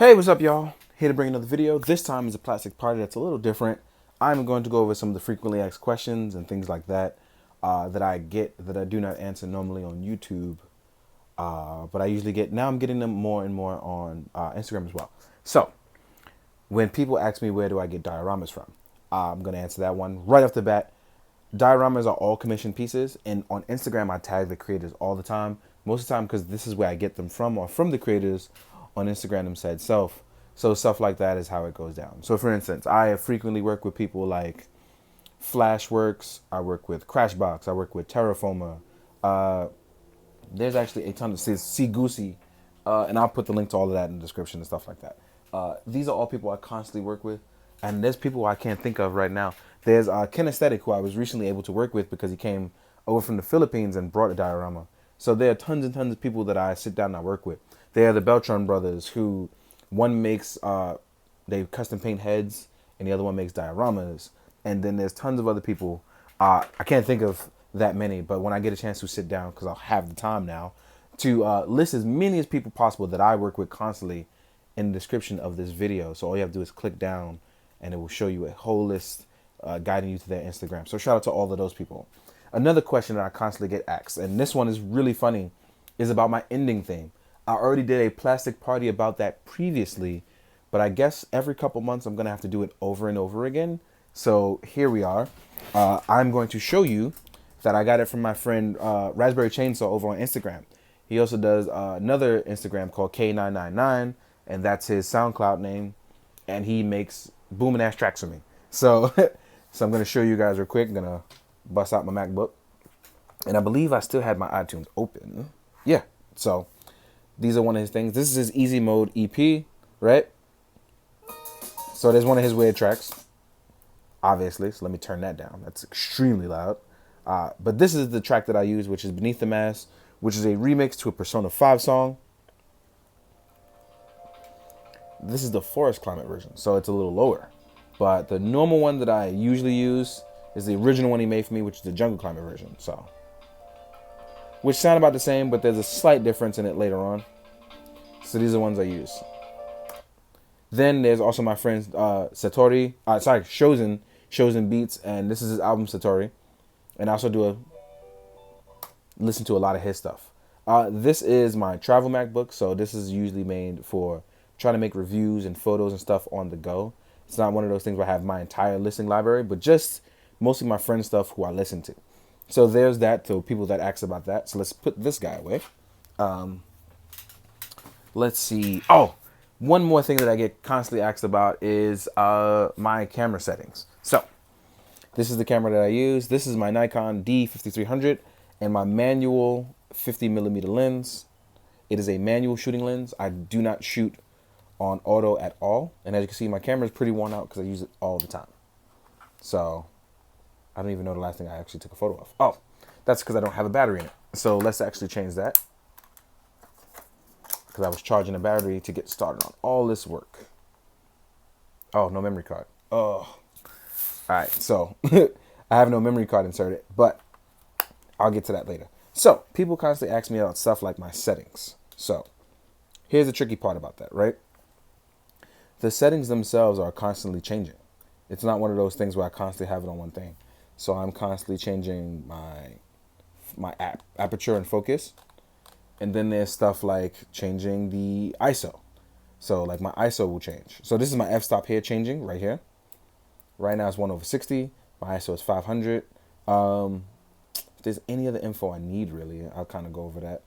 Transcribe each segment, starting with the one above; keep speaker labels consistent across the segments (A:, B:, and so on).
A: Hey, what's up, y'all? Here to bring another video. This time is a plastic party that's a little different. I'm going to go over some of the frequently asked questions and things like that that I get that I do not answer normally on YouTube, but I usually get. Now I'm getting them more and more on Instagram as well. So when people ask me where do I get dioramas from, I'm going to answer that one right off the bat. Dioramas are all commissioned pieces, and on Instagram I tag the creators all the time. Most of the time, because this is where I get them from, or from the creators on Instagram themselves. So stuff like that is how it goes down. So for instance, I frequently work with people like Flashworks. I work with Crashbox. I work with Terraformer. There's actually a ton of C Goosey, and I'll put the link to all of that in the description and stuff like that. These are all people I constantly work with, and there's people I can't think of right now. There's Kinesthetic, who I was recently able to work with because he came over from the Philippines and brought a diorama. So there are tons and tons of people that I sit down and I work with. There are the Beltran brothers, who one makes they custom paint heads, and the other one makes dioramas. And then there's tons of other people. I can't think of that many, but when I get a chance to sit down, because I'll have the time now, to list as many as people possible that I work with constantly in the description of this video. So all you have to do is click down and it will show you a whole list guiding you to their Instagram. So shout out to all of those people. Another question that I constantly get asked, and this one is really funny, is about my ending theme. I already did a plastic party about that previously, but I guess every couple months I'm going to have to do it over and over again. So here we are. I'm going to show you that I got it from my friend Raspberry Chainsaw over on Instagram. He also does another Instagram called K999, and that's his SoundCloud name, and he makes booming ass tracks for me. So, so I'm going to show you guys real quick. I'm going to bust out my MacBook, and I believe I still had my iTunes open. Yeah, so these are one of his things. This is his Easy Mode EP, right? So there's one of his weird tracks, obviously. So let me turn that down. That's extremely loud. But this is the track that I use, which is Beneath the Mask, which is a remix to a Persona 5 song. This is the Forest Climate version, so it's a little lower. But the normal one that I usually use is the original one he made for me, which is the Jungle Climate version. So, which sound about the same, but there's a slight difference in it later on. So these are the ones I use. Then there's also my friend Satori, Shozen Beats, and this is his album Satori. And I also listen to a lot of his stuff. This is my travel MacBook, so this is usually made for trying to make reviews and photos and stuff on the go. It's not one of those things where I have my entire listening library, but just mostly my friend stuff who I listen to. So there's that, to people that ask about that. So let's put this guy away. Let's see. Oh, one more thing that I get constantly asked about is my camera settings. So this is the camera that I use. This is my Nikon D5300 and my manual 50mm lens. It is a manual shooting lens. I do not shoot on auto at all. And as you can see, my camera is pretty worn out because I use it all the time. So I don't even know the last thing I actually took a photo of. Oh, that's because I don't have a battery in it. So let's actually change that, because I was charging a battery to get started on all this work. Oh, no memory card. Oh. All right, so I have no memory card inserted, but I'll get to that later. So people constantly ask me about stuff like my settings. So here's the tricky part about that, right? The settings themselves are constantly changing. It's not one of those things where I constantly have it on one thing. So I'm constantly changing my aperture and focus. And then there's stuff like changing the ISO. So like my ISO will change. So this is my f-stop here changing right here. Right now it's 1/60. My ISO is 500. If there's any other info I need, really, I'll kind of go over that.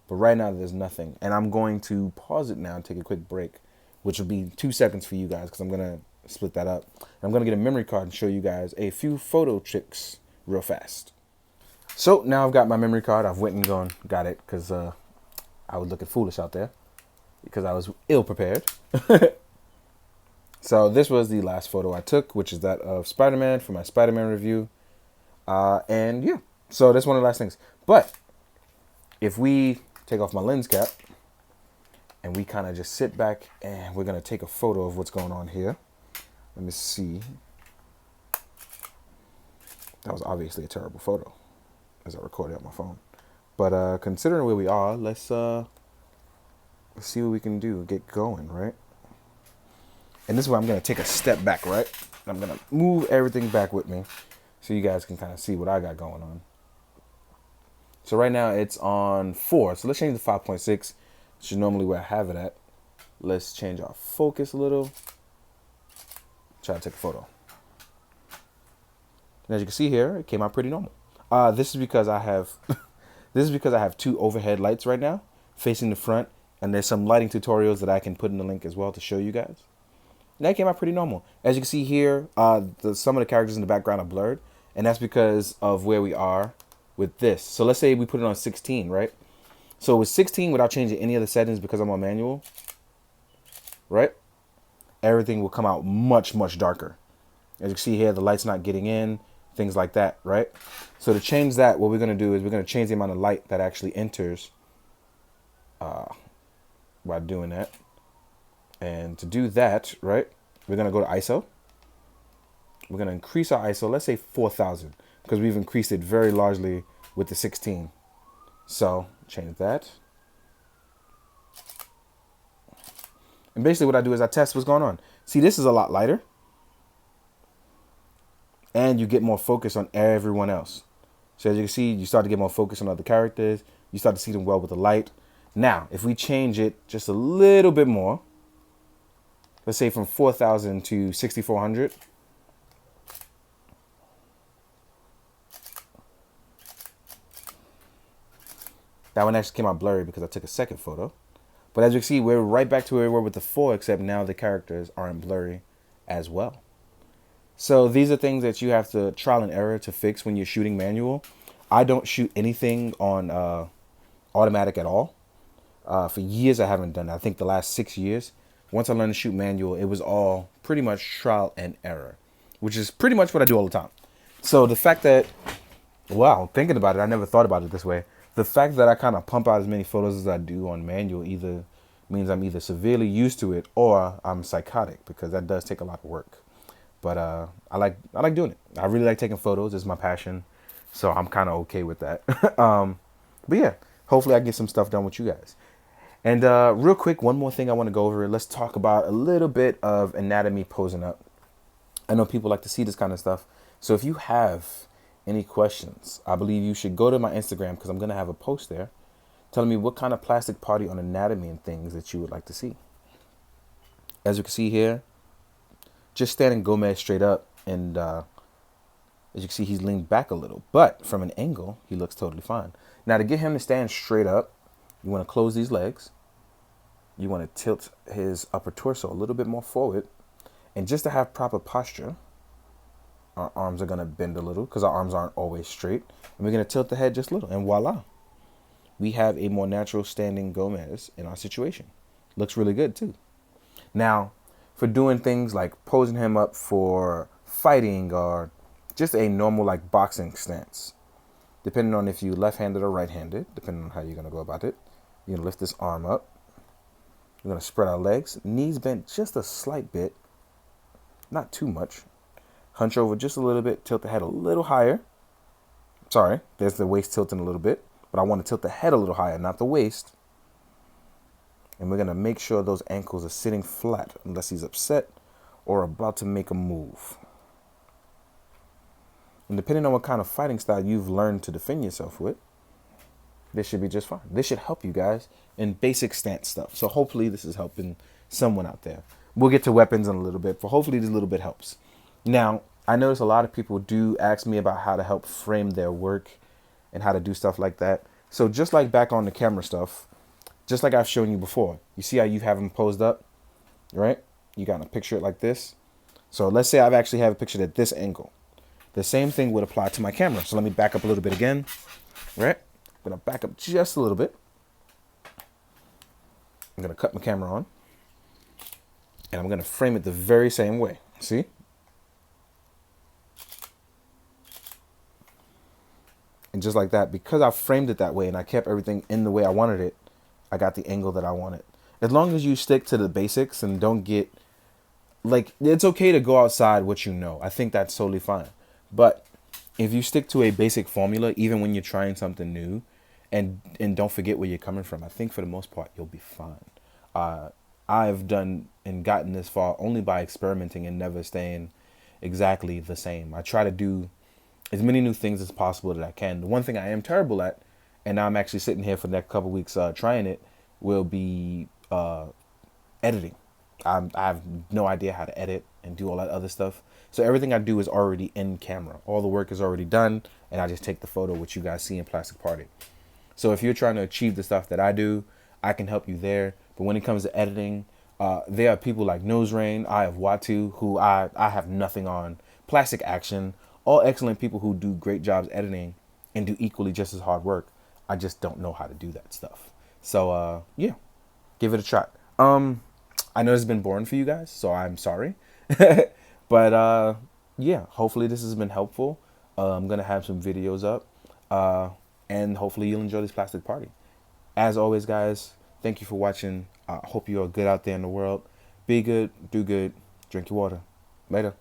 A: But right now there's nothing. And I'm going to pause it now and take a quick break, which will be 2 seconds for you guys, because I'm going to split that up. And I'm going to get a memory card and show you guys a few photo tricks real fast. So now I've got my memory card. I've went and got it, because I was looking foolish out there because I was ill prepared. So this was the last photo I took, which is that of Spider-Man for my Spider-Man review. And yeah, so that's one of the last things. But if we take off my lens cap and we kind of just sit back and we're going to take a photo of what's going on here. Let me see. That was obviously a terrible photo as I recorded on my phone. But considering where we are, let's see what we can do. Get going, right? And this is where I'm going to take a step back, right? I'm going to move everything back with me so you guys can kind of see what I got going on. So right now it's on 4. So let's change to 5.6, which is normally where I have it at. Let's change our focus a little. Try to take a photo. And as you can see here, it came out pretty normal. This is because I have two overhead lights right now facing the front, and there's some lighting tutorials that I can put in the link as well to show you guys. And that came out pretty normal. As you can see here, some of the characters in the background are blurred, and that's because of where we are with this. So let's say we put it on 16, right? So with 16, without changing any of the settings because I'm on manual, right? Everything will come out much, much darker. As you can see here, the light's not getting in, things like that, right? So to change that, what we're going to do is we're going to change the amount of light that actually enters by doing that. And to do that, right, we're going to go to ISO. We're going to increase our ISO, let's say 4,000, because we've increased it very largely with the 16. So change that. And basically what I do is I test what's going on. See, this is a lot lighter. And you get more focus on everyone else. So as you can see, you start to get more focus on other characters. You start to see them well with the light. Now, if we change it just a little bit more, let's say from 4,000 to 6,400. That one actually came out blurry because I took a second photo. But as you can see, we're right back to where we were with the 4, except now the characters aren't blurry as well. So these are things that you have to trial and error to fix when you're shooting manual. I don't shoot anything on automatic at all. For years, I haven't done that. I think the last 6 years. Once I learned to shoot manual, it was all pretty much trial and error, which is pretty much what I do all the time. So the fact that, wow, thinking about it, I never thought about it this way. The fact that I kind of pump out as many photos as I do on manual either means I'm either severely used to it or I'm psychotic, because that does take a lot of work. But I like doing it. I really like taking photos. It's my passion. So I'm kind of okay with that. But yeah, hopefully I get some stuff done with you guys. And real quick, one more thing I want to go over. Let's talk about a little bit of anatomy posing up. I know people like to see this kind of stuff. So if you have any questions, I believe you should go to my Instagram, because I'm going to have a post there telling me what kind of plastic party on anatomy and things that you would like to see. As you can see here, just standing Gomez straight up, and as you can see, he's leaned back a little, but from an angle, he looks totally fine. Now, to get him to stand straight up, you want to close these legs. You want to tilt his upper torso a little bit more forward, and just to have proper posture, our arms are going to bend a little, because our arms aren't always straight, and we're going to tilt the head just a little, and voila, we have a more natural standing Gomez in our situation. Looks really good too. Now, for doing things like posing him up for fighting or just a normal like boxing stance, depending on if you left-handed or right-handed, depending on how you're going to go about it, you're going to lift this arm up. We're going to spread our legs, knees bent just a slight bit, not too much. Hunch over just a little bit, tilt the head a little higher. Sorry, there's the waist tilting a little bit, but I want to tilt the head a little higher, not the waist. And we're going to make sure those ankles are sitting flat unless he's upset or about to make a move. And depending on what kind of fighting style you've learned to defend yourself with, this should be just fine. This should help you guys in basic stance stuff. So hopefully this is helping someone out there. We'll get to weapons in a little bit, but hopefully this little bit helps. Now, I notice a lot of people do ask me about how to help frame their work and how to do stuff like that. So just like back on the camera stuff, just like I've shown you before, you see how you have them posed up, right? You got to picture it like this. So let's say I've actually have it pictured at this angle. The same thing would apply to my camera. So let me back up a little bit again, right? I'm going to back up just a little bit. I'm going to cut my camera on, and I'm going to frame it the very same way. See? And just like that, because I framed it that way and I kept everything in the way I wanted it, I got the angle that I wanted. As long as you stick to the basics and don't get, like, it's okay to go outside what you know. I think that's totally fine. But if you stick to a basic formula, even when you're trying something new, and don't forget where you're coming from, I think for the most part, you'll be fine. I I've done and gotten this far only by experimenting and never staying exactly the same. I try to do as many new things as possible that I can. The one thing I am terrible at, and I'm actually sitting here for the next couple weeks trying it, will be editing. I have no idea how to edit and do all that other stuff. So everything I do is already in camera. All the work is already done, and I just take the photo, which you guys see in Plastic Party. So if you're trying to achieve the stuff that I do, I can help you there. But when it comes to editing, there are people like Nose Rain, I have Watu, who I have nothing on. Plastic Action, all excellent people who do great jobs editing and do equally just as hard work. I just don't know how to do that stuff. So yeah, give it a shot. I know it's been boring for you guys, so I'm sorry. But yeah, hopefully this has been helpful. I'm gonna have some videos up, and hopefully you'll enjoy this Plastic Party. As always, guys, thank you for watching. I hope you are good out there in the world. Be good, do good, drink your water. Later.